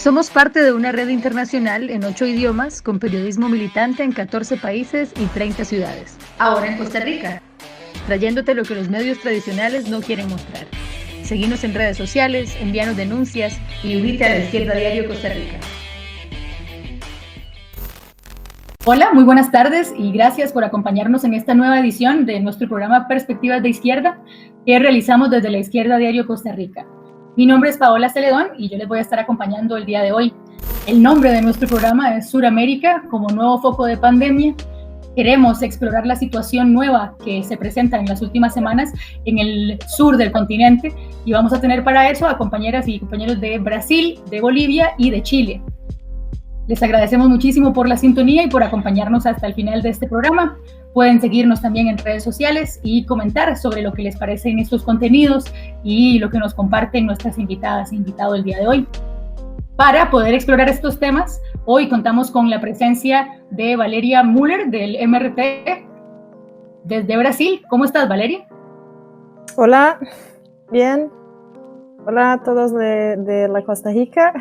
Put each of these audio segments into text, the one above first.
Somos parte de una red internacional en 8 idiomas con periodismo militante en 14 países y 30 ciudades. Ahora en Costa Rica, trayéndote lo que los medios tradicionales no quieren mostrar. Seguinos en redes sociales, envíanos denuncias y unite a La Izquierda Diario Costa Rica. Hola, muy buenas tardes y gracias por acompañarnos en esta nueva edición de nuestro programa Perspectivas de Izquierda que realizamos desde La Izquierda Diario Costa Rica. Mi nombre es Paola Celedón y yo les voy a estar acompañando el día de hoy. El nombre de nuestro programa es Suramérica como nuevo foco de pandemia. Queremos explorar la situación nueva que se presenta en las últimas semanas en el sur del continente y vamos a tener para eso a compañeras y compañeros de Brasil, de Bolivia y de Chile. Les agradecemos muchísimo por la sintonía y por acompañarnos hasta el final de este programa. Pueden seguirnos también en redes sociales y comentar sobre lo que les parecen estos contenidos y lo que nos comparten nuestras invitadas e invitados el día de hoy. Para poder explorar estos temas, hoy contamos con la presencia de Valeria Müller del MRT desde Brasil. ¿Cómo estás, Valeria? Hola, bien. Hola a todos de la Costa Rica.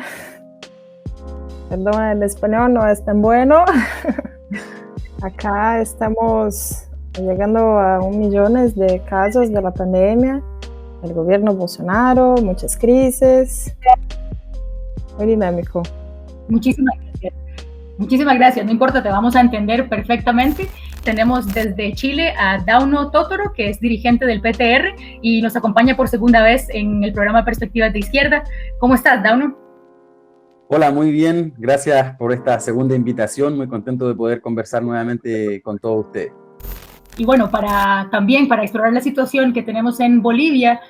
Perdón, el español no es tan bueno. Acá estamos llegando a 1 millón de casos de la pandemia. El gobierno Bolsonaro, muchas crisis. Muy dinámico. Muchísimas gracias. Muchísimas gracias. No importa, te vamos a entender perfectamente. Tenemos desde Chile a Dauno Totoro, que es dirigente del PTR y nos acompaña por segunda vez en el programa Perspectivas de Izquierda. ¿Cómo estás, Dauno? Hola, muy bien. Gracias por esta segunda invitación. Muy contento de poder conversar nuevamente con todos ustedes. Y bueno, para explorar la situación que tenemos en Bolivia,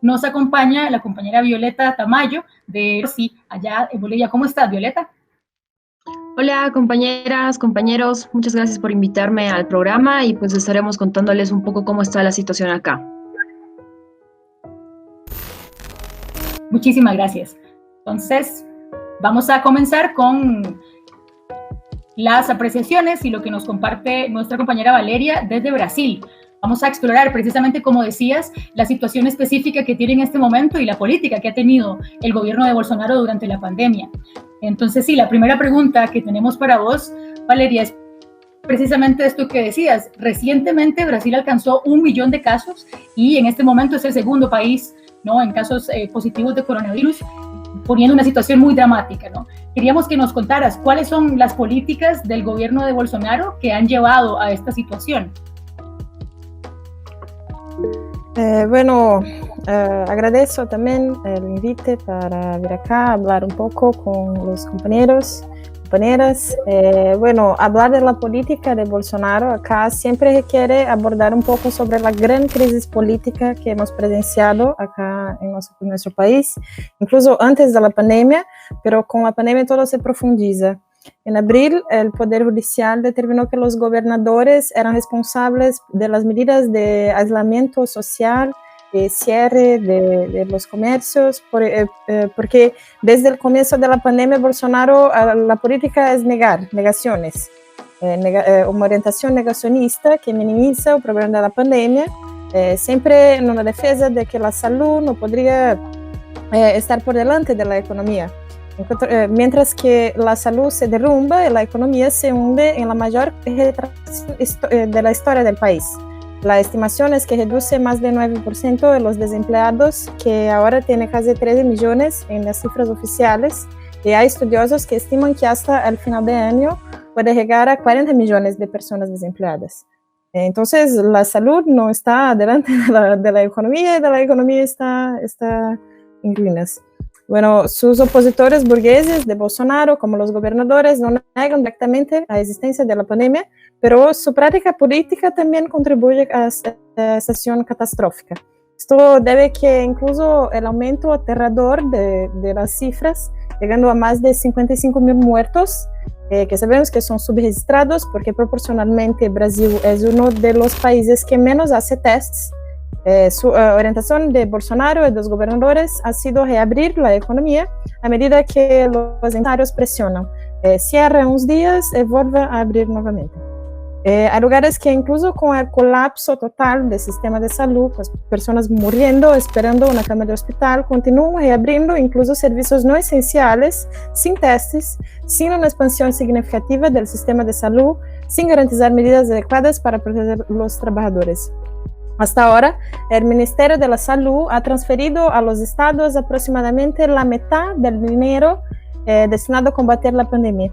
nos acompaña la compañera Violeta Tamayo de sí, allá en Bolivia. ¿Cómo estás, Violeta? Hola, compañeras, compañeros. Muchas gracias por invitarme al programa y pues estaremos contándoles un poco cómo está la situación acá. Muchísimas gracias. Entonces, vamos a comenzar con las apreciaciones y lo que nos comparte nuestra compañera Valeria desde Brasil. Vamos a explorar precisamente, como decías, la situación específica que tiene en este momento y la política que ha tenido el gobierno de Bolsonaro durante la pandemia. Entonces, sí, la primera pregunta que tenemos para vos, Valeria, es precisamente esto que decías. Recientemente Brasil alcanzó 1 millón de casos y en este momento es el segundo país, ¿no?, en casos positivos de coronavirus, poniendo una situación muy dramática, ¿no? Queríamos que nos contaras cuáles son las políticas del gobierno de Bolsonaro que han llevado a esta situación. Agradezco también el invite para venir acá a hablar un poco con los compañeros, compañeras. Hablar de la política de Bolsonaro acá siempre requiere abordar un poco sobre la gran crisis política que hemos presenciado acá en nuestro país, incluso antes de la pandemia, pero con la pandemia todo se profundiza. En abril, el Poder Judicial determinó que los gobernadores eran responsables de las medidas de aislamiento social, de cierre de los comercios, porque desde el comienzo de la pandemia, Bolsonaro, la política es negaciones, una orientación negacionista que minimiza el problema de la pandemia, siempre en una defensa de que la salud no podría estar por delante de la economía. Mientras que la salud se derrumba, la economía se hunde en la mayor retracción de la historia del país. La estimación es que reduce más del 9% de los desempleados, que ahora tiene casi 13 millones en las cifras oficiales, y hay estudiosos que estiman que hasta el final de año puede llegar a 40 millones de personas desempleadas. Entonces, la salud no está delante de la economía y de la economía está en ruinas. Bueno, sus opositores burgueses de Bolsonaro, como los gobernadores, no negan directamente la existencia de la pandemia, pero su práctica política también contribuye a esta situación catastrófica. Esto debe que incluso el aumento aterrador de las cifras, llegando a más de 55.000 muertos, que sabemos que son subregistrados porque proporcionalmente Brasil es uno de los países que menos hace tests. Su orientación de Bolsonaro y de los gobernadores ha sido reabrir la economía a medida que los empresarios presionan. Cierra unos días y vuelve a abrir nuevamente. Hay lugares que incluso con el colapso total del sistema de salud, pues personas muriendo, esperando una cama de hospital, continúan reabriendo incluso servicios no esenciales, sin testes, sin una expansión significativa del sistema de salud, sin garantizar medidas adecuadas para proteger a los trabajadores. Hasta ahora, el Ministerio de la Salud ha transferido a los estados aproximadamente la mitad del dinero destinado a combatir la pandemia.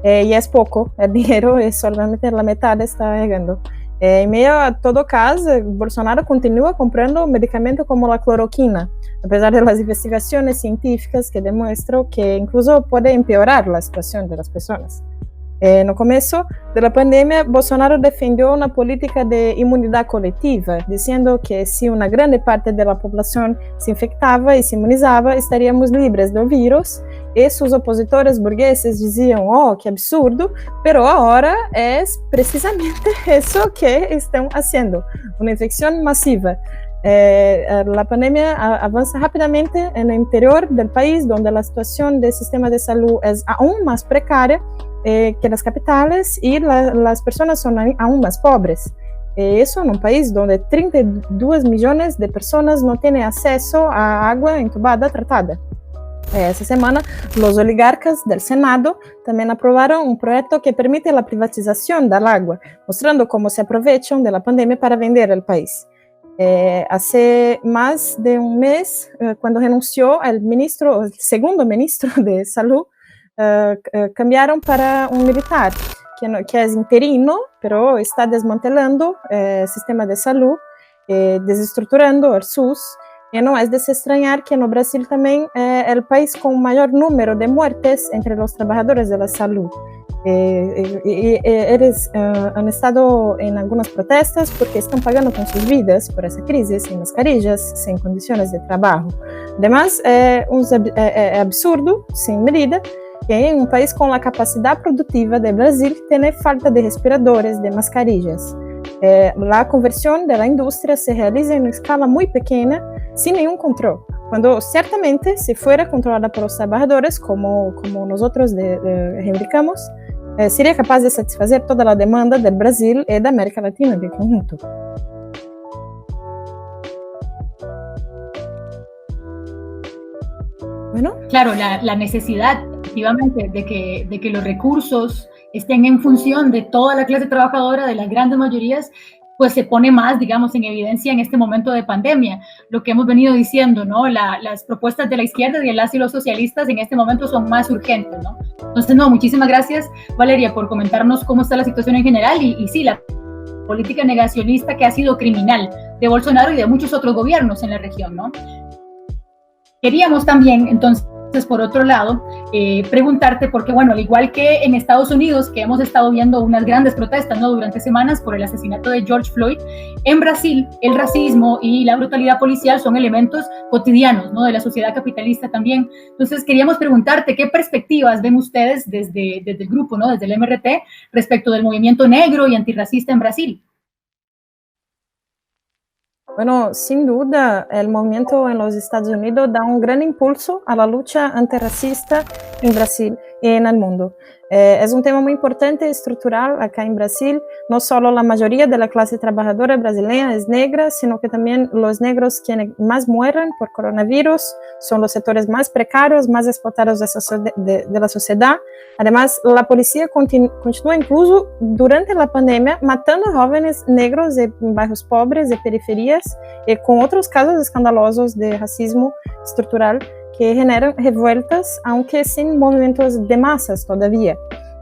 Y es poco, el dinero es solamente la mitad está llegando. En medio a todo caso, Bolsonaro continúa comprando medicamentos como la cloroquina, a pesar de las investigaciones científicas que demuestran que incluso puede empeorar la situación de las personas. No comienzo de la pandemia, Bolsonaro defendió una política de inmunidad colectiva, diciendo que si una grande parte de la población se infectaba y se inmunizaba, estaríamos libres del virus, y sus opositores burgueses decían, oh, qué absurdo, pero ahora es precisamente eso que están haciendo, una infección masiva. La pandemia avanza rápidamente en el interior del país, donde la situación del sistema de salud es aún más precaria que las capitales y las personas son aún más pobres. Eso en un país donde 32 millones de personas no tienen acceso a agua entubada tratada. Esta semana, los oligarcas del Senado también aprobaron un proyecto que permite la privatización del agua, mostrando cómo se aprovechan de la pandemia para vender el país. Hace más de un mes, cuando renunció el segundo ministro de Salud, cambiaron para un militar que es interino, pero está desmantelando el sistema de salud, desestructurando el SUS. Y no es de extrañar que en Brasil también el país con mayor número de muertes entre los trabajadores de la salud. Eles han estado en algunas protestas porque están pagando con sus vidas por esa crisis, sin mascarillas, sin condiciones de trabajo. Además, es absurdo, sin medida, que en un país con la capacidad productiva de Brasil tiene falta de respiradores, de mascarillas. La conversión de la industria se realiza en una escala muy pequeña, sin ningún control, cuando ciertamente si fuera controlada por los trabajadores, como nosotros reivindicamos, sería capaz de satisfacer toda la demanda del Brasil y de América Latina de conjunto. Bueno. Claro, la necesidad, efectivamente, de que los recursos estén en función de toda la clase trabajadora, de las grandes mayorías, pues se pone más, digamos, en evidencia en este momento de pandemia. Lo que hemos venido diciendo, ¿no? Las propuestas de la izquierda y de las y los socialistas en este momento son más urgentes, ¿no? Entonces, no, muchísimas gracias, Valeria, por comentarnos cómo está la situación en general y sí, la política negacionista que ha sido criminal de Bolsonaro y de muchos otros gobiernos en la región, ¿no? Queríamos también, entonces, por otro lado, preguntarte, porque bueno, al igual que en Estados Unidos, que hemos estado viendo unas grandes protestas, ¿no?, durante semanas por el asesinato de George Floyd, en Brasil el racismo y la brutalidad policial son elementos cotidianos, ¿no?, de la sociedad capitalista también. Entonces queríamos preguntarte qué perspectivas ven ustedes desde el grupo, ¿no?, desde el MRT, respecto del movimiento negro y antirracista en Brasil. Bueno, sin duda, el movimiento en los Estados Unidos da un gran impulso a la lucha antirracista en Brasil y en el mundo. Es un tema muy importante y estructural acá en Brasil. No solo la mayoría de la clase trabajadora brasileña es negra, sino que también los negros quienes más mueren por coronavirus son los sectores más precarios, más explotados de la sociedad. Además, la policía continúa incluso durante la pandemia matando jóvenes negros en barrios pobres de periferias y con otros casos escandalosos de racismo estructural que generan revueltas, aunque sin movimientos de masas todavía.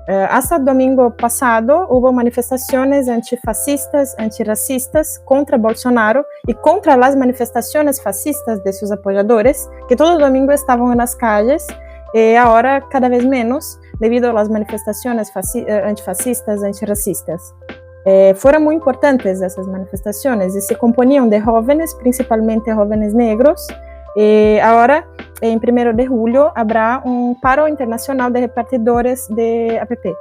Hasta el domingo pasado hubo manifestaciones antifascistas, antirracistas contra Bolsonaro y contra las manifestaciones fascistas de sus apoyadores, que todo el domingo estaban en las calles, y ahora cada vez menos debido a las manifestaciones antifascistas, antirracistas. Fueron muy importantes esas manifestaciones y se componían de jóvenes, principalmente jóvenes negros. Ahora, en 1 de julio, habrá un paro internacional de repartidores de APP,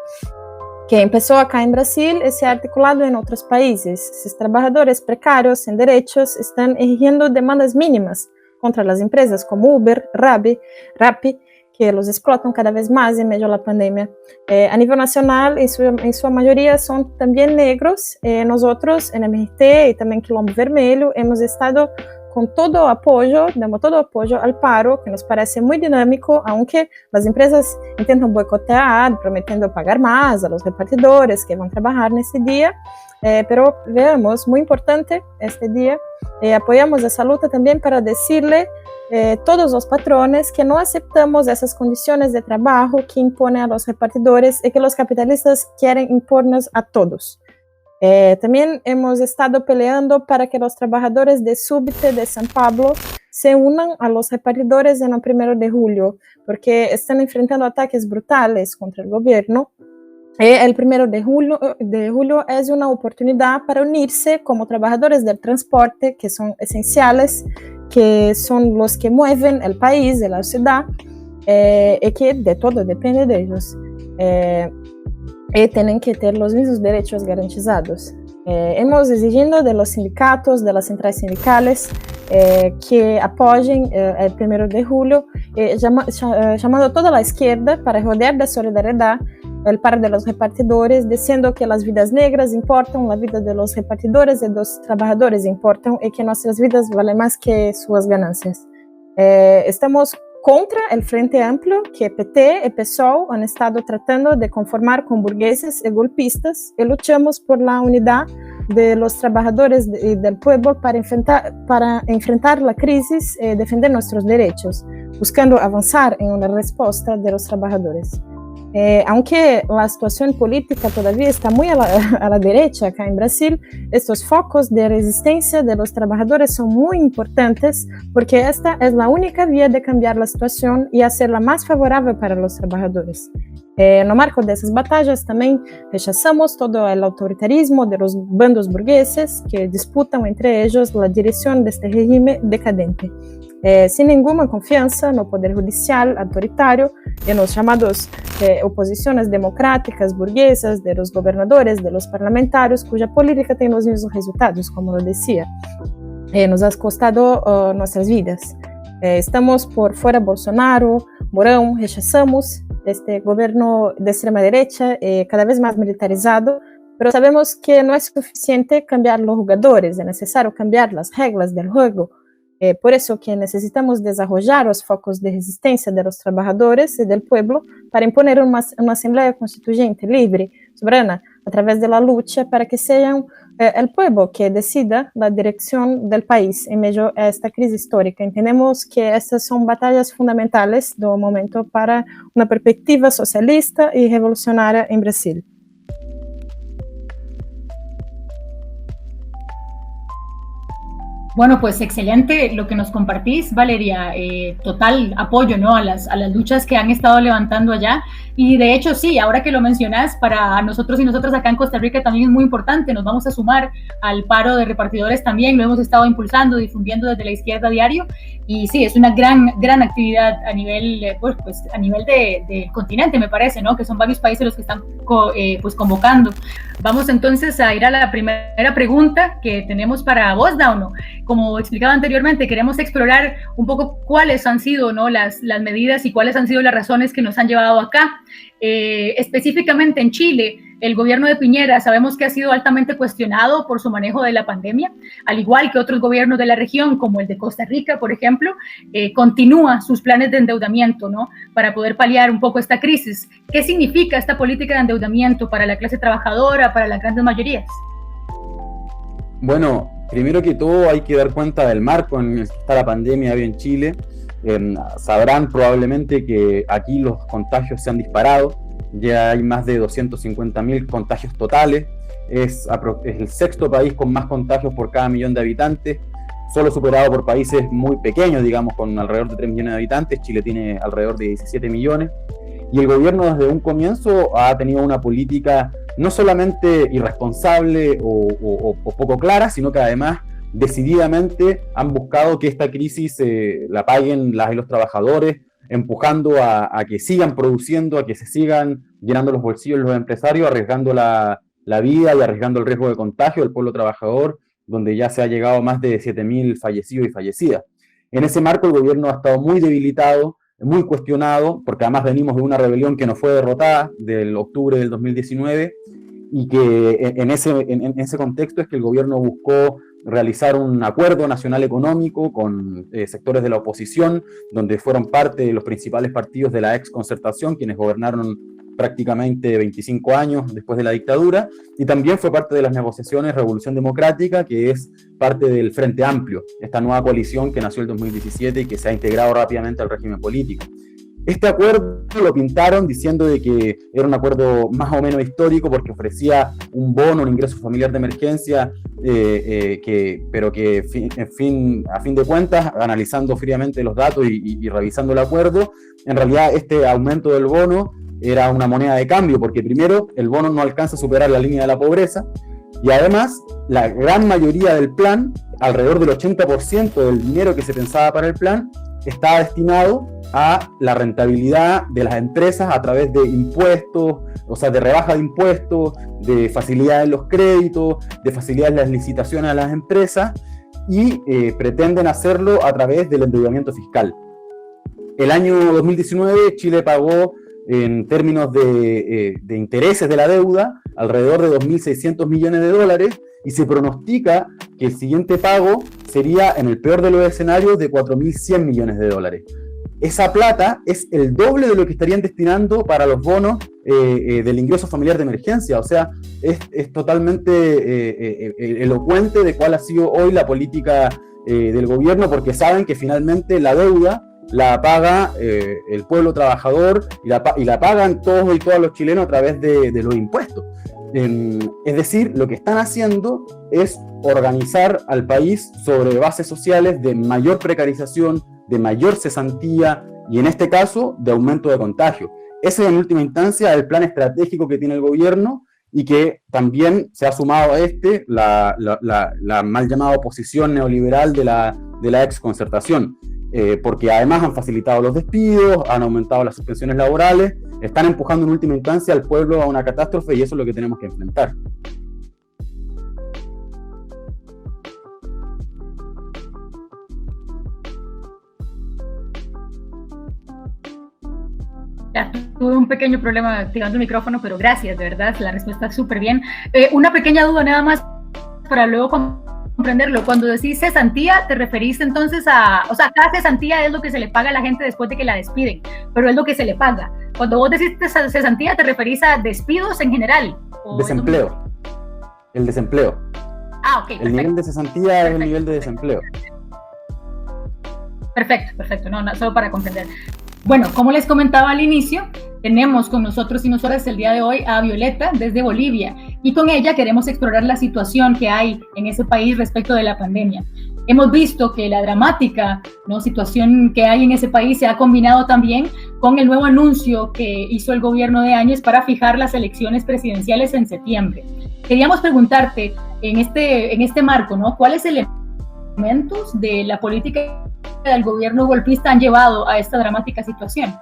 que empezó acá en Brasil y se ha articulado en otros países. Sus trabajadores precarios, sin derechos, están exigiendo demandas mínimas contra las empresas como Uber, Rappi, que los explotan cada vez más en medio de la pandemia. A nivel nacional, en su mayoría son también negros. Nosotros en MRT y también Quilombo Vermelho hemos estado con todo apoyo, damos todo apoyo al paro, que nos parece muy dinámico, aunque las empresas intentan boicotear, prometiendo pagar más a los repartidores que van a trabajar en este día, pero veamos, muy importante este día, apoyamos esa lucha también para decirle todos los patrones que no aceptamos esas condiciones de trabajo que imponen a los repartidores y que los capitalistas quieren imponernos a todos. También hemos estado peleando para que los trabajadores de Súbite de San Pablo se unan a los repartidores en el 1 de julio, porque están enfrentando ataques brutales contra el gobierno. El 1 de julio es una oportunidad para unirse como trabajadores del transporte, que son esenciales, que son los que mueven el país, de la ciudad, y que de todo depende de ellos. Y tienen que tener los mismos derechos garantizados. Hemos exigido de los sindicatos, de las centrales sindicales, que apoyen el 1 de julio, llamando a toda la izquierda para rodear de solidaridad el paro de los repartidores, diciendo que las vidas negras importan, la vida de los repartidores y de los trabajadores importan, y que nuestras vidas valen más que sus ganancias. Estamos contra el Frente Amplio, que PT y PSOL han estado tratando de conformar con burgueses y golpistas, y luchamos por la unidad de los trabajadores y del pueblo para enfrentar la crisis y defender nuestros derechos, buscando avanzar en una respuesta de los trabajadores. Aunque la situación política todavía está muy a la derecha acá en Brasil, estos focos de resistencia de los trabajadores son muy importantes porque esta es la única vía de cambiar la situación y hacerla más favorable para los trabajadores. No marco de esas batallas también rechazamos todo el autoritarismo de los bandos burgueses que disputan entre ellos la dirección de este régimen decadente. Sin ninguna confianza no poder judicial autoritario en los llamados oposiciones democráticas burguesas de los gobernadores, de los parlamentarios, cuya política tiene los mismos resultados, como lo decía. Nos ha costado nuestras vidas. Estamos por fuera Bolsonaro, Mourão, rechazamos este gobierno de extrema derecha cada vez más militarizado, pero sabemos que no es suficiente cambiar los jugadores, es necesario cambiar las reglas del juego. Por eso que necesitamos desarrollar los focos de resistencia de los trabajadores y del pueblo para imponer una asamblea constituyente libre, soberana, a través de la lucha para que sea el pueblo que decida la dirección del país en medio de esta crisis histórica. Entendemos que estas son batallas fundamentales del momento para una perspectiva socialista y revolucionaria en Brasil. Bueno, pues excelente lo que nos compartís, Valeria. Total apoyo, ¿no?, a las luchas que han estado levantando allá. Y de hecho, sí, ahora que lo mencionás, para nosotros y nosotras acá en Costa Rica también es muy importante. Nos vamos a sumar al paro de repartidores también. Lo hemos estado impulsando, difundiendo desde la izquierda diario. Y sí, es una gran actividad a nivel, pues a nivel del continente, me parece, ¿no?, que son varios países los que están pues convocando. Vamos entonces a ir a la primera pregunta que tenemos para vos, Dauno. Como explicaba anteriormente, queremos explorar un poco cuáles han sido, ¿no?, las medidas y cuáles han sido las razones que nos han llevado acá. Específicamente en Chile, el gobierno de Piñera sabemos que ha sido altamente cuestionado por su manejo de la pandemia, al igual que otros gobiernos de la región, como el de Costa Rica, por ejemplo, continúa sus planes de endeudamiento, ¿no?, para poder paliar un poco esta crisis. ¿Qué significa esta política de endeudamiento para la clase trabajadora, para las grandes mayorías? Bueno, primero que todo hay que dar cuenta del marco en el que está la pandemia hoy en Chile. Sabrán probablemente que aquí los contagios se han disparado, ya hay más de 250.000 contagios totales, es el sexto país con más contagios por cada millón de habitantes, solo superado por países muy pequeños, digamos, con alrededor de 3 millones de habitantes. Chile tiene alrededor de 17 millones, y el gobierno desde un comienzo ha tenido una política no solamente irresponsable o poco clara, sino que además decididamente han buscado que esta crisis la paguen los trabajadores, empujando a que sigan produciendo, a que se sigan llenando los bolsillos los empresarios, arriesgando la vida y arriesgando el riesgo de contagio del pueblo trabajador, donde ya se ha llegado a más de 7.000 fallecidos y fallecidas. En ese marco el gobierno ha estado muy debilitado, muy cuestionado, porque además venimos de una rebelión que no fue derrotada del octubre del 2019, y que en ese contexto es que el gobierno buscó realizar un acuerdo nacional económico con sectores de la oposición, donde fueron parte de los principales partidos de la ex concertación, quienes gobernaron prácticamente 25 años después de la dictadura, y también fue parte de las negociaciones Revolución Democrática, que es parte del Frente Amplio, esta nueva coalición que nació en el 2017 y que se ha integrado rápidamente al régimen político. Este acuerdo lo pintaron diciendo de que era un acuerdo más o menos histórico porque ofrecía un bono, un ingreso familiar de emergencia, pero que a fin de cuentas, analizando fríamente los datos y revisando el acuerdo, en realidad este aumento del bono era una moneda de cambio, porque primero el bono no alcanza a superar la línea de la pobreza, y además la gran mayoría del plan, alrededor del 80% del dinero que se pensaba para el plan, estaba destinado a la rentabilidad de las empresas a través de impuestos, o sea, de rebaja de impuestos, de facilidades en los créditos, de facilidades en las licitaciones a las empresas, y pretenden hacerlo a través del endeudamiento fiscal. El año 2019 Chile pagó, en términos de intereses de la deuda, alrededor de 2.600 millones de dólares, y se pronostica que el siguiente pago sería, en el peor de los escenarios, de 4.100 millones de dólares. Esa plata es el doble de lo que estarían destinando para los bonos del ingreso familiar de emergencia. O sea, es totalmente elocuente de cuál ha sido hoy la política del gobierno, porque saben que finalmente la deuda la paga el pueblo trabajador y la pagan todos y todas los chilenos a través de los impuestos. Es decir, lo que están haciendo es organizar al país sobre bases sociales de mayor precarización, de mayor cesantía y en este caso de aumento de contagio. Ese es en última instancia el plan estratégico que tiene el gobierno y que también se ha sumado a la mal llamada oposición neoliberal de la ex concertación. Porque además han facilitado los despidos, han aumentado las suspensiones laborales, están empujando en última instancia al pueblo a una catástrofe y eso es lo que tenemos que enfrentar. Ya, tuve un pequeño problema activando el micrófono, pero gracias, de verdad, la respuesta es súper bien. Una pequeña duda nada más para luego comprenderlo. Cuando decís cesantía, te referís entonces o sea, cada cesantía es lo que se le paga a la gente después de que la despiden, pero es lo que se le paga. Cuando vos decís cesantía, ¿te referís a despidos en general? Desempleo. El desempleo. Ah, ok. El nivel de cesantía es el nivel de desempleo. Perfecto. No, solo para comprender. Bueno, como les comentaba al inicio, tenemos con nosotros y nosotras el día de hoy a Violeta desde Bolivia y con ella queremos explorar la situación que hay en ese país respecto de la pandemia. Hemos visto que la dramática situación que hay en ese país se ha combinado también con el nuevo anuncio que hizo el gobierno de Áñez para fijar las elecciones presidenciales en septiembre. Queríamos preguntarte en este marco, ¿cuáles elementos de la política del gobierno golpista han llevado a esta dramática situación?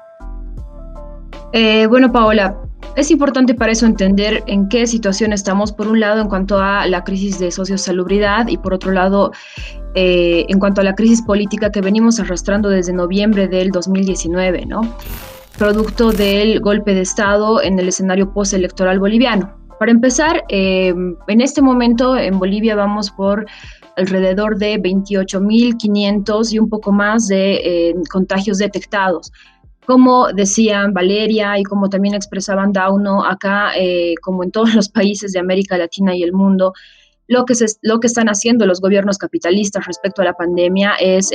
Bueno, Paola, es importante para eso entender en qué situación estamos, por un lado en cuanto a la crisis de sociosalubridad y por otro lado en cuanto a la crisis política que venimos arrastrando desde noviembre del 2019, producto del golpe de Estado en el escenario postelectoral boliviano. Para empezar, en este momento en Bolivia vamos por alrededor de 28.500 y un poco más de contagios detectados. Como decían Valeria y como también expresaban Dauno, acá, como en todos los países de América Latina y el mundo, lo que están haciendo los gobiernos capitalistas respecto a la pandemia es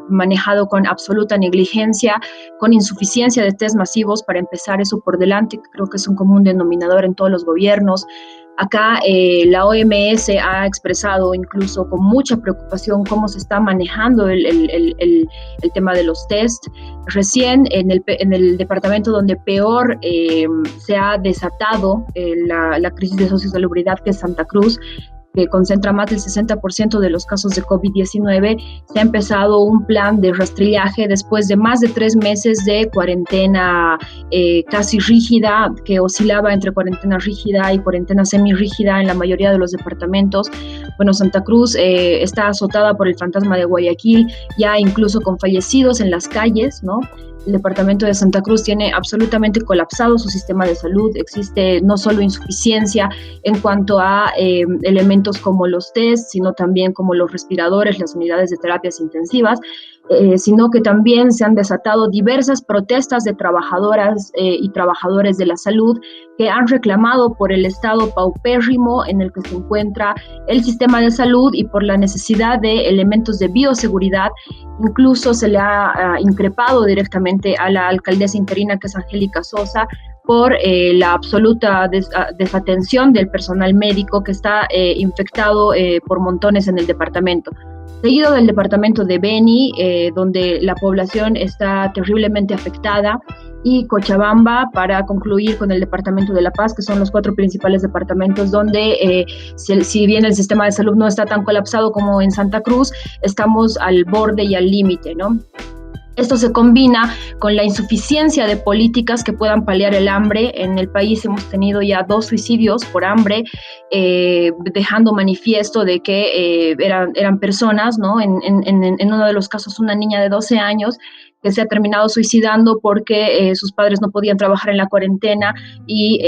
manejado con absoluta negligencia, con insuficiencia de test masivos, para empezar eso por delante, que creo que es un común denominador en todos los gobiernos. Acá la OMS ha expresado incluso con mucha preocupación cómo se está manejando el tema de los test. Recién en el departamento donde peor se ha desatado la crisis de sociosalubridad, que es Santa Cruz, que concentra más del 60% de los casos de COVID-19, se ha empezado un plan de rastrillaje después de más de 3 meses de cuarentena casi rígida, que oscilaba entre cuarentena rígida y cuarentena semirrígida en la mayoría de los departamentos. Bueno, Santa Cruz está azotada por el fantasma de Guayaquil, ya incluso con fallecidos en las calles, El departamento de Santa Cruz tiene absolutamente colapsado su sistema de salud. Existe no solo insuficiencia en cuanto a elementos como los test, sino también como los respiradores, las unidades de terapias intensivas, sino que también se han desatado diversas protestas de trabajadoras y trabajadores de la salud que han reclamado por el estado paupérrimo en el que se encuentra el sistema de salud y por la necesidad de elementos de bioseguridad. Incluso se le ha increpado directamente a la alcaldesa interina, que es Angélica Sosa, por la absoluta desatención del personal médico que está infectado por montones en el departamento. Seguido del departamento de Beni, donde la población está terriblemente afectada, y Cochabamba, para concluir con el departamento de La Paz, que son los 4 principales departamentos donde, si bien el sistema de salud no está tan colapsado como en Santa Cruz, estamos al borde y al límite, ¿no? Esto se combina con la insuficiencia de políticas que puedan paliar el hambre. En el país hemos tenido ya 2 suicidios por hambre, dejando manifiesto de que eran personas, ¿no? En uno de los casos, una niña de 12 años que se ha terminado suicidando porque sus padres no podían trabajar en la cuarentena y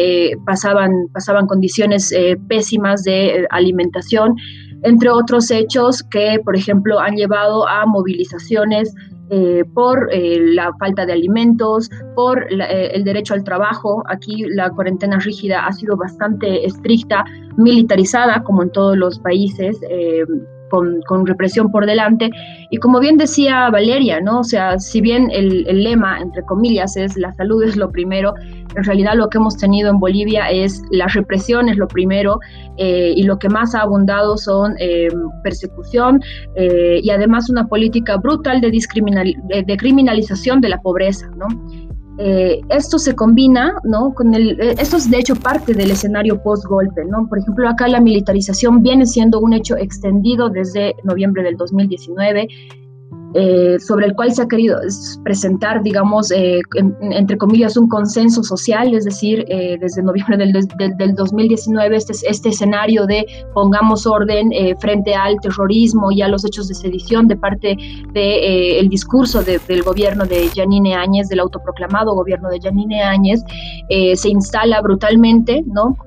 pasaban condiciones pésimas de alimentación, entre otros hechos que, por ejemplo, han llevado a movilizaciones por la falta de alimentos, por el derecho al trabajo. Aquí la cuarentena rígida ha sido bastante estricta, militarizada, como en todos los países, con represión por delante. Y como bien decía Valeria, ¿no? O sea, si bien el lema, entre comillas, es la salud es lo primero, en realidad lo que hemos tenido en Bolivia es la represión es lo primero, y lo que más ha abundado son persecución y además una política brutal de criminalización de la pobreza, ¿no? Esto se combina, ¿no? Esto es de hecho parte del escenario post-golpe, ¿no? Por ejemplo, acá la militarización viene siendo un hecho extendido desde noviembre del 2019, sobre el cual se ha querido presentar, digamos, entre comillas, un consenso social, es decir, desde noviembre del 2019, este escenario de pongamos orden frente al terrorismo y a los hechos de sedición de parte del discurso del gobierno de Yanine Áñez, del autoproclamado gobierno de Yanine Áñez, se instala brutalmente, ¿no?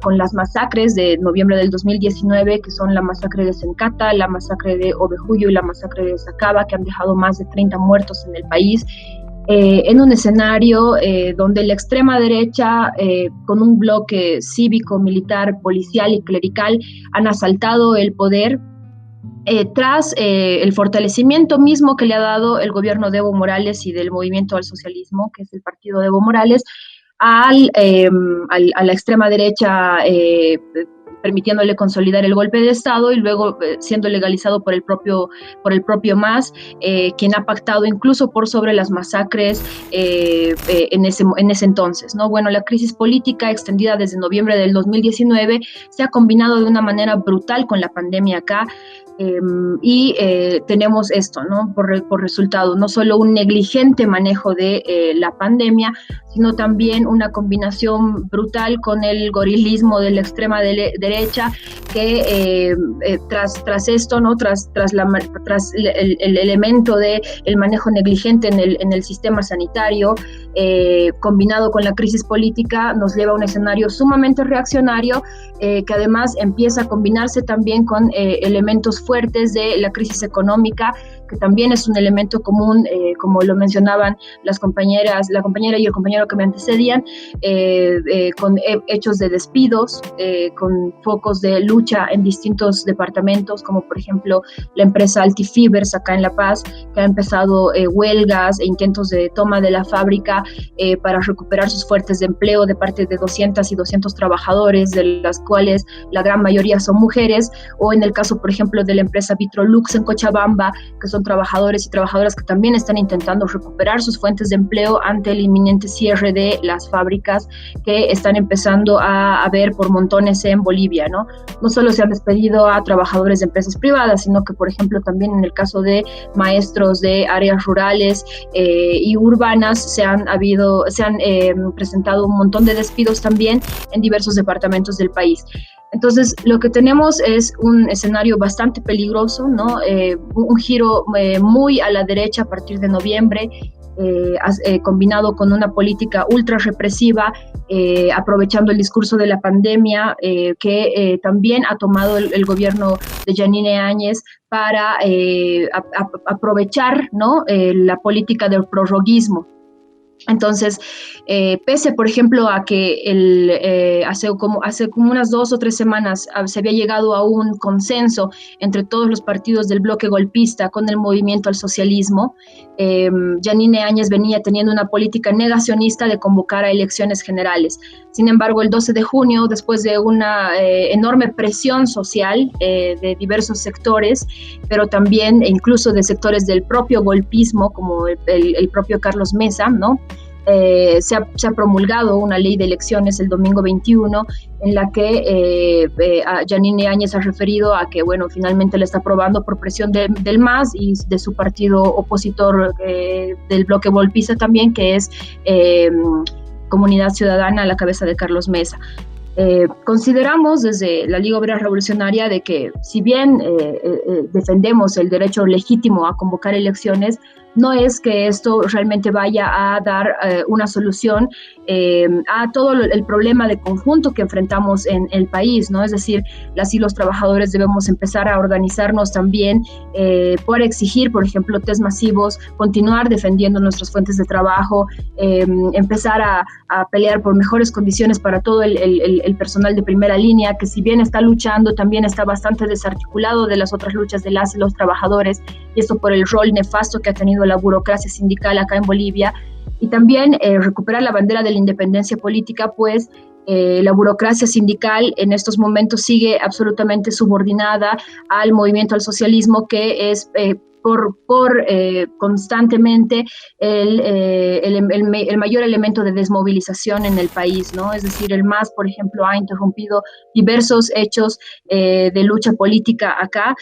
Con las masacres de noviembre del 2019, que son la masacre de Sencata, la masacre de Ovejuyo y la masacre de Sacaba, que han dejado más de 30 muertos en el país, en un escenario donde la extrema derecha, con un bloque cívico, militar, policial y clerical, han asaltado el poder tras el fortalecimiento mismo que le ha dado el gobierno de Evo Morales y del movimiento al socialismo, que es el partido de Evo Morales, a la extrema derecha, permitiéndole consolidar el golpe de Estado y luego siendo legalizado por el propio MAS, quien ha pactado incluso por sobre las masacres en ese entonces, ¿no? Bueno, la crisis política extendida desde noviembre del 2019 se ha combinado de una manera brutal con la pandemia acá. Y tenemos esto, ¿no? Por resultado, no solo un negligente manejo de la pandemia, sino también una combinación brutal con el gorilismo de la extrema derecha, que tras esto, ¿no? Tras el elemento de el manejo negligente en el sistema sanitario, combinado con la crisis política, nos lleva a un escenario sumamente reaccionario, que además empieza a combinarse también con elementos fuertes de la crisis económica, que también es un elemento común, como lo mencionaban la compañera y el compañero que me antecedían, con hechos de despidos, con focos de lucha en distintos departamentos, como por ejemplo la empresa Altifibers acá en La Paz, que ha empezado huelgas e intentos de toma de la fábrica para recuperar sus fuentes de empleo de parte de 200 y 200 trabajadores, de las cuales la gran mayoría son mujeres, o en el caso, por ejemplo, de la empresa Vitrolux en Cochabamba, que son trabajadores y trabajadoras que también están intentando recuperar sus fuentes de empleo ante el inminente cierre de las fábricas que están empezando a ver por montones en Bolivia, ¿no? No solo se han despedido a trabajadores de empresas privadas, sino que, por ejemplo, también en el caso de maestros de áreas rurales y urbanas se han presentado un montón de despidos también en diversos departamentos del país. Entonces, lo que tenemos es un escenario bastante peligroso, ¿no? Un giro muy a la derecha a partir de noviembre, combinado con una política ultra represiva, aprovechando el discurso de la pandemia que también ha tomado el gobierno de Yanine Áñez para aprovechar, ¿no?, la política del prorroguismo. Entonces, pese, por ejemplo, a que hace como unas 2 o 3 semanas se había llegado a un consenso entre todos los partidos del bloque golpista con el movimiento al socialismo, Yanine Áñez venía teniendo una política negacionista de convocar a elecciones generales. Sin embargo, el 12 de junio, después de una enorme presión social de diversos sectores, pero también incluso de sectores del propio golpismo, como el propio Carlos Mesa, ¿no?, se ha promulgado una ley de elecciones el domingo 21 en la que Yanine Áñez ha referido a que, bueno, finalmente la está aprobando por presión del MAS y de su partido opositor del bloque golpista también, que es Comunidad Ciudadana a la cabeza de Carlos Mesa. Consideramos desde la Liga Obrera Revolucionaria de que, si bien defendemos el derecho legítimo a convocar elecciones, no es que esto realmente vaya a dar una solución a todo el problema de conjunto que enfrentamos en el país, ¿no? Es decir, las y los trabajadores debemos empezar a organizarnos también por exigir, por ejemplo, test masivos, continuar defendiendo nuestras fuentes de trabajo, empezar a pelear por mejores condiciones para todo el personal de primera línea, que si bien está luchando, también está bastante desarticulado de las otras luchas de las y los trabajadores, y esto por el rol nefasto que ha tenido la burocracia sindical acá en Bolivia, y también recuperar la bandera de la independencia política, pues la burocracia sindical en estos momentos sigue absolutamente subordinada al movimiento al socialismo, que es constantemente el mayor elemento de desmovilización en el país, ¿no? Es decir, el MAS, por ejemplo, ha interrumpido diversos hechos de lucha política acá,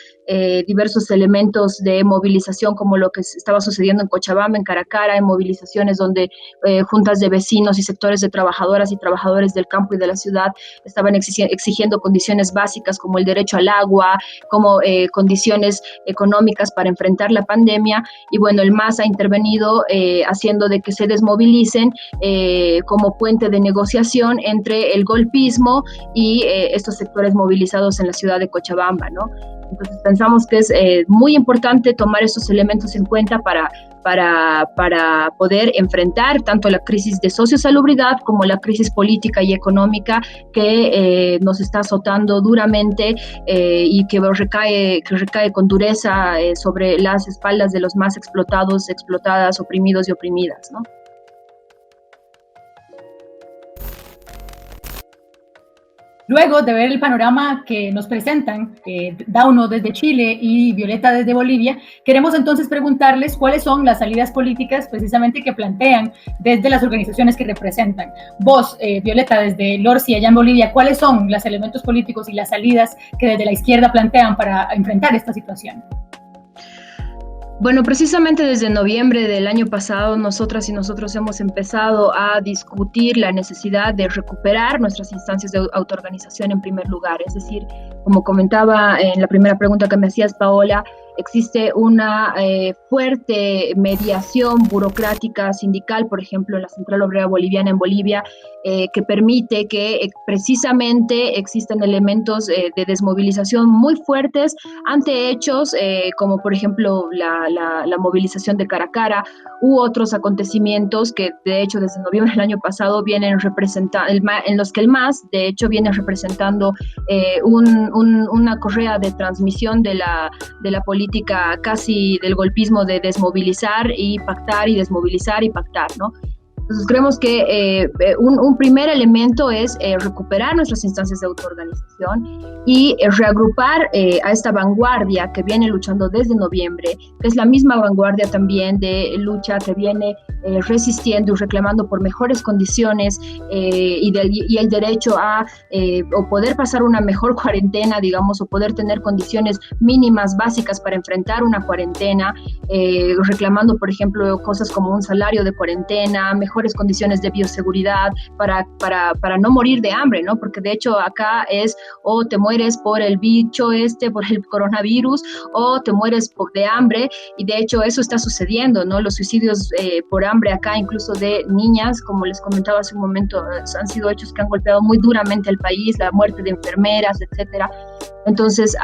diversos elementos de movilización, como lo que estaba sucediendo en Cochabamba, en Caracara, en movilizaciones donde juntas de vecinos y sectores de trabajadoras y trabajadores del campo y de la ciudad estaban exigiendo condiciones básicas como el derecho al agua, como condiciones económicas para enfrentar la pandemia, y bueno, el MAS ha intervenido haciendo de que se desmovilicen como puente de negociación entre el golpismo y estos sectores movilizados en la ciudad de Cochabamba, ¿no? Entonces pensamos que es muy importante tomar esos elementos en cuenta para poder enfrentar tanto la crisis de sociosalubridad como la crisis política y económica que nos está azotando duramente y que recae con dureza sobre las espaldas de los más explotados, explotadas, oprimidos y oprimidas, ¿no? Luego de ver el panorama que nos presentan Dauno desde Chile y Violeta desde Bolivia, queremos entonces preguntarles cuáles son las salidas políticas precisamente que plantean desde las organizaciones que representan. Vos, Violeta, desde LORSI allá en Bolivia, ¿cuáles son los elementos políticos y las salidas que desde la izquierda plantean para enfrentar esta situación? Bueno, precisamente desde noviembre del año pasado, nosotras y nosotros hemos empezado a discutir la necesidad de recuperar nuestras instancias de autoorganización en primer lugar. Es decir, como comentaba en la primera pregunta que me hacías, Paola, existe una fuerte mediación burocrática sindical, por ejemplo, en la Central Obrera Boliviana en Bolivia, que permite que precisamente existan elementos de desmovilización muy fuertes ante hechos como, por ejemplo, la movilización de Caracara u otros acontecimientos que, de hecho, desde noviembre del año pasado vienen representando, en los que el MAS, de hecho, viene representando una correa de transmisión de la política casi del golpismo de desmovilizar y pactar y desmovilizar y pactar, ¿no? Entonces creemos que un primer elemento es recuperar nuestras instancias de autoorganización y reagrupar a esta vanguardia que viene luchando desde noviembre, que es la misma vanguardia también de lucha que viene resistiendo y reclamando por mejores condiciones y el derecho a o poder pasar una mejor cuarentena, digamos, o poder tener condiciones mínimas básicas para enfrentar una cuarentena, reclamando, por ejemplo, cosas como un salario de cuarentena, mejores condiciones de bioseguridad para no morir de hambre, ¿no? Porque de hecho acá es o te mueres por el bicho por el coronavirus, o te mueres de hambre, y de hecho eso está sucediendo, ¿no? Los suicidios por hambre acá, incluso de niñas, como les comentaba hace un momento, han sido hechos que han golpeado muy duramente al país, la muerte de enfermeras, etcétera. Entonces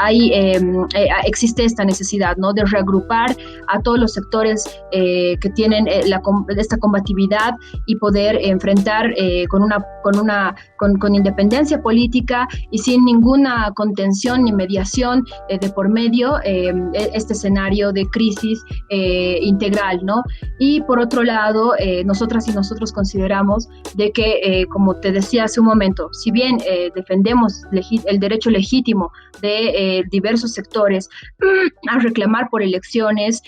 existe esta necesidad, ¿no?, de reagrupar a todos los sectores que tienen esta combatividad y poder enfrentar con independencia política y sin ninguna contención ni mediación de por medio este escenario de crisis integral, ¿no? Y por otro lado, nosotras y nosotros consideramos de que, como te decía hace un momento, si bien defendemos el derecho legítimo de diversos sectores a reclamar por elecciones,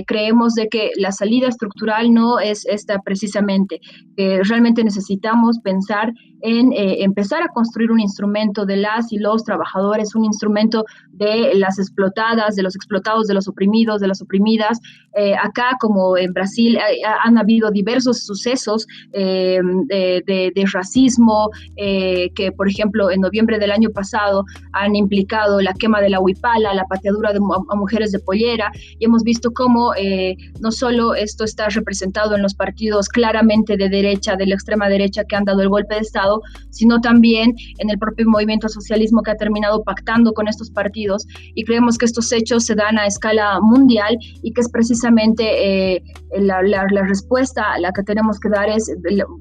creemos de que la salida estructural no es esta precisamente. Realmente necesitamos pensar en empezar a construir un instrumento de las y los trabajadores, un instrumento de las explotadas, de los explotados, de los oprimidos, de las oprimidas. Acá, como en Brasil, han habido diversos sucesos de racismo que, por ejemplo, en noviembre del año pasado han implicado la quema de la huipala, la pateadura a mujeres de pollera, y hemos visto cómo no solo esto está representado en los partidos claramente de derecha, de la extrema derecha, que han dado el golpe de Estado, sino también en el propio movimiento socialismo, que ha terminado pactando con estos partidos, y creemos que estos hechos se dan a escala mundial y que es precisamente la respuesta a la que tenemos que dar es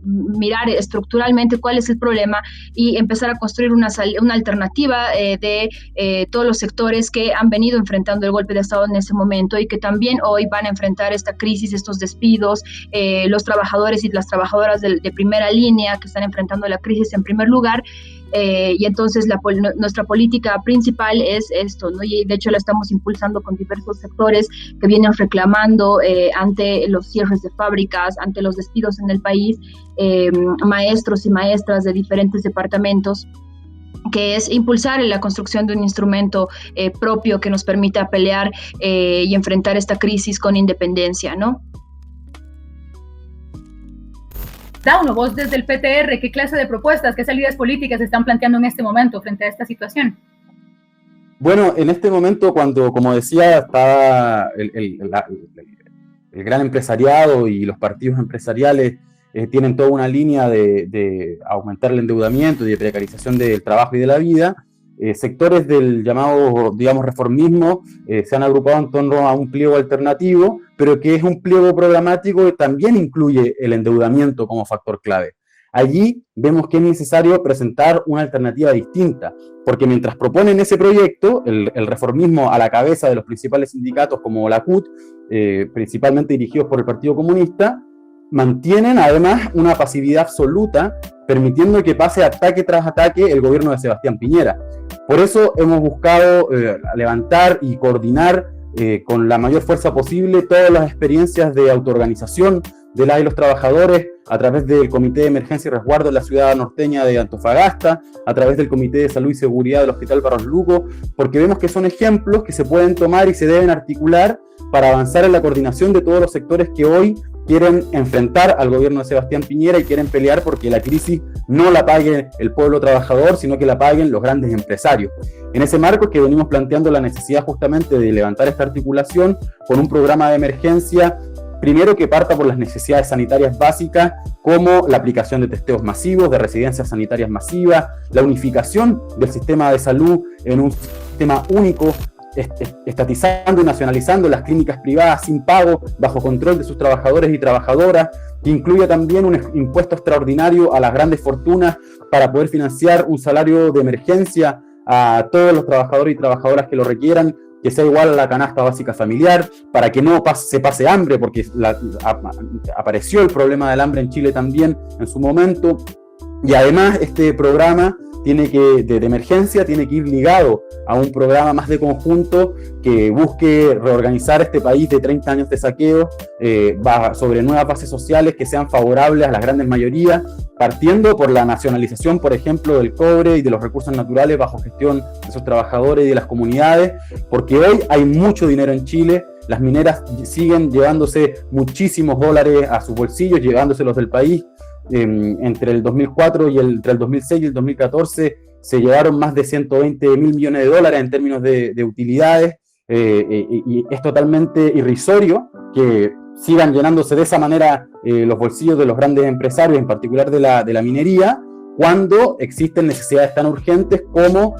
mirar estructuralmente cuál es el problema y empezar a construir una alternativa de todos los sectores que han venido enfrentando el golpe de Estado en ese momento y que también hoy van a enfrentar esta crisis, estos despidos, los trabajadores y las trabajadoras de primera línea que están enfrentando la crisis en primer lugar. Y entonces nuestra política principal es esto, ¿no? Y de hecho la estamos impulsando con diversos sectores que vienen reclamando ante los cierres de fábricas, ante los despidos en el país, maestros y maestras de diferentes departamentos, que es impulsar la construcción de un instrumento propio que nos permita pelear y enfrentar esta crisis con independencia, ¿no? Dauno, vos desde el PTR, ¿qué clase de propuestas, qué salidas políticas se están planteando en este momento frente a esta situación? Bueno, en este momento, cuando, como decía, estaba el gran empresariado y los partidos empresariales tienen toda una línea de aumentar el endeudamiento y de precarización del trabajo y de la vida, sectores del llamado, digamos, reformismo se han agrupado en torno a un pliego alternativo, pero que es un pliego programático que también incluye el endeudamiento como factor clave. Allí vemos que es necesario presentar una alternativa distinta, porque mientras proponen ese proyecto, el reformismo a la cabeza de los principales sindicatos como la CUT, principalmente dirigidos por el Partido Comunista, mantienen además una pasividad absoluta, permitiendo que pase ataque tras ataque el gobierno de Sebastián Piñera. Por eso hemos buscado levantar y coordinar con la mayor fuerza posible todas las experiencias de autoorganización de las y los trabajadores a través del Comité de Emergencia y Resguardo de la ciudad norteña de Antofagasta, a través del Comité de Salud y Seguridad del Hospital Barros Luco, porque vemos que son ejemplos que se pueden tomar y se deben articular para avanzar en la coordinación de todos los sectores que hoy quieren enfrentar al gobierno de Sebastián Piñera y quieren pelear porque la crisis no la pague el pueblo trabajador, sino que la paguen los grandes empresarios. En ese marco es que venimos planteando la necesidad justamente de levantar esta articulación con un programa de emergencia, primero que parta por las necesidades sanitarias básicas, como la aplicación de testeos masivos, de residencias sanitarias masivas, la unificación del sistema de salud en un sistema único, estatizando y nacionalizando las clínicas privadas sin pago, bajo control de sus trabajadores y trabajadoras, que incluya también un impuesto extraordinario a las grandes fortunas para poder financiar un salario de emergencia a todos los trabajadores y trabajadoras que lo requieran, que sea igual a la canasta básica familiar, para que no se pase hambre, porque apareció el problema del hambre en Chile también en su momento. Y además este programa de emergencia tiene que ir ligado a un programa más de conjunto que busque reorganizar este país de 30 años de saqueo sobre nuevas bases sociales que sean favorables a las grandes mayorías, partiendo por la nacionalización, por ejemplo, del cobre y de los recursos naturales bajo gestión de sus trabajadores y de las comunidades, porque hoy hay mucho dinero en Chile. Las mineras siguen llevándose muchísimos dólares a sus bolsillos, llevándoselos del país. Entre el 2004 y entre el 2006 y el 2014 se llevaron más de 120 mil millones de dólares en términos de utilidades, y es totalmente irrisorio que sigan llenándose de esa manera los bolsillos de los grandes empresarios, en particular de la minería, cuando existen necesidades tan urgentes como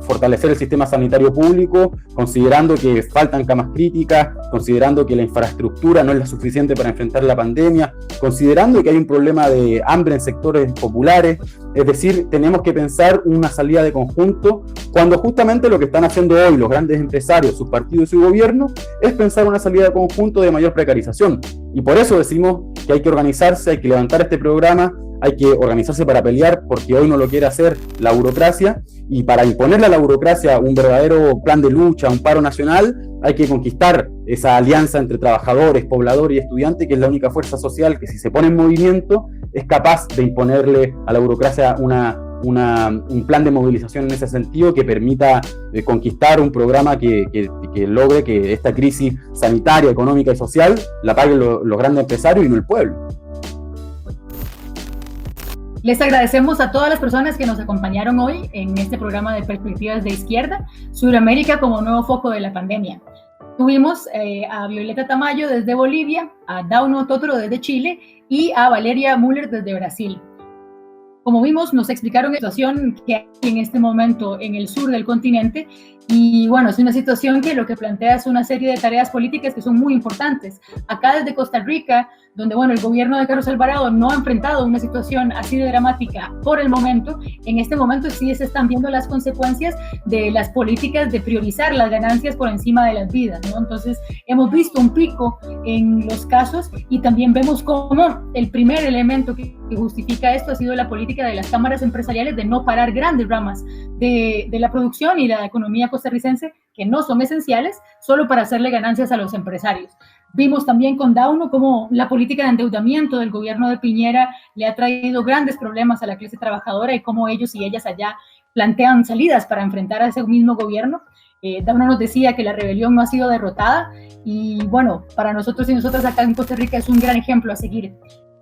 fortalecer el sistema sanitario público, considerando que faltan camas críticas, considerando que la infraestructura no es la suficiente para enfrentar la pandemia, considerando que hay un problema de hambre en sectores populares. Es decir, tenemos que pensar una salida de conjunto, cuando justamente lo que están haciendo hoy los grandes empresarios, sus partidos y su gobierno, es pensar una salida de conjunto de mayor precarización. Y por eso decimos que hay que organizarse, hay que levantar este programa, hay que organizarse para pelear, porque hoy no lo quiere hacer la burocracia, y para imponerle a la burocracia un verdadero plan de lucha, un paro nacional, hay que conquistar esa alianza entre trabajadores, pobladores y estudiantes, que es la única fuerza social que, si se pone en movimiento, es capaz de imponerle a la burocracia un plan de movilización en ese sentido que permita conquistar un programa que logre que esta crisis sanitaria, económica y social la paguen los grandes empresarios y no el pueblo. Les agradecemos a todas las personas que nos acompañaron hoy en este programa de Perspectivas de Izquierda, Sudamérica como nuevo foco de la pandemia. Tuvimos a Violeta Tamayo desde Bolivia, a Dauno Totoro desde Chile y a Valeria Müller desde Brasil. Como vimos, nos explicaron la situación que hay en este momento en el sur del continente, y bueno, es una situación que lo que plantea es una serie de tareas políticas que son muy importantes. Acá desde Costa Rica, donde bueno, el gobierno de Carlos Alvarado no ha enfrentado una situación así de dramática por el momento, en este momento sí se están viendo las consecuencias de las políticas de priorizar las ganancias por encima de las vidas, ¿no? Entonces hemos visto un pico en los casos, y también vemos cómo el primer elemento que justifica esto ha sido la política de las cámaras empresariales de no parar grandes ramas de la producción y la economía costarricense que no son esenciales, solo para hacerle ganancias a los empresarios. Vimos también con Dauno cómo la política de endeudamiento del gobierno de Piñera le ha traído grandes problemas a la clase trabajadora, y cómo ellos y ellas allá plantean salidas para enfrentar a ese mismo gobierno. Dauno nos decía que la rebelión no ha sido derrotada, y bueno, para nosotros y nosotras acá en Costa Rica es un gran ejemplo a seguir.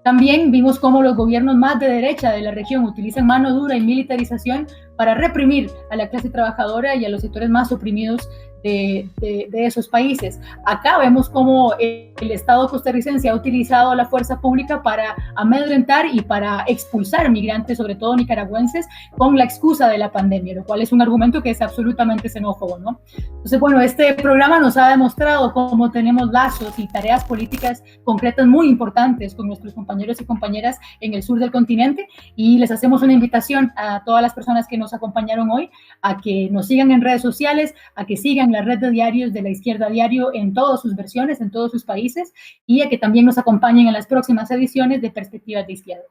También vimos cómo los gobiernos más de derecha de la región utilizan mano dura y militarización para reprimir a la clase trabajadora y a los sectores más oprimidos de esos países. Acá vemos cómo el Estado costarricense ha utilizado la fuerza pública para amedrentar y para expulsar migrantes, sobre todo nicaragüenses, con la excusa de la pandemia, lo cual es un argumento que es absolutamente xenófobo, ¿no? Entonces, bueno, este programa nos ha demostrado cómo tenemos lazos y tareas políticas concretas muy importantes con nuestros compañeros y compañeras en el sur del continente, y les hacemos una invitación a todas las personas que nos acompañaron hoy a que nos sigan en redes sociales, a que sigan la red de diarios de La Izquierda Diario en todas sus versiones, en todos sus países, y a que también nos acompañen en las próximas ediciones de Perspectivas de Izquierda.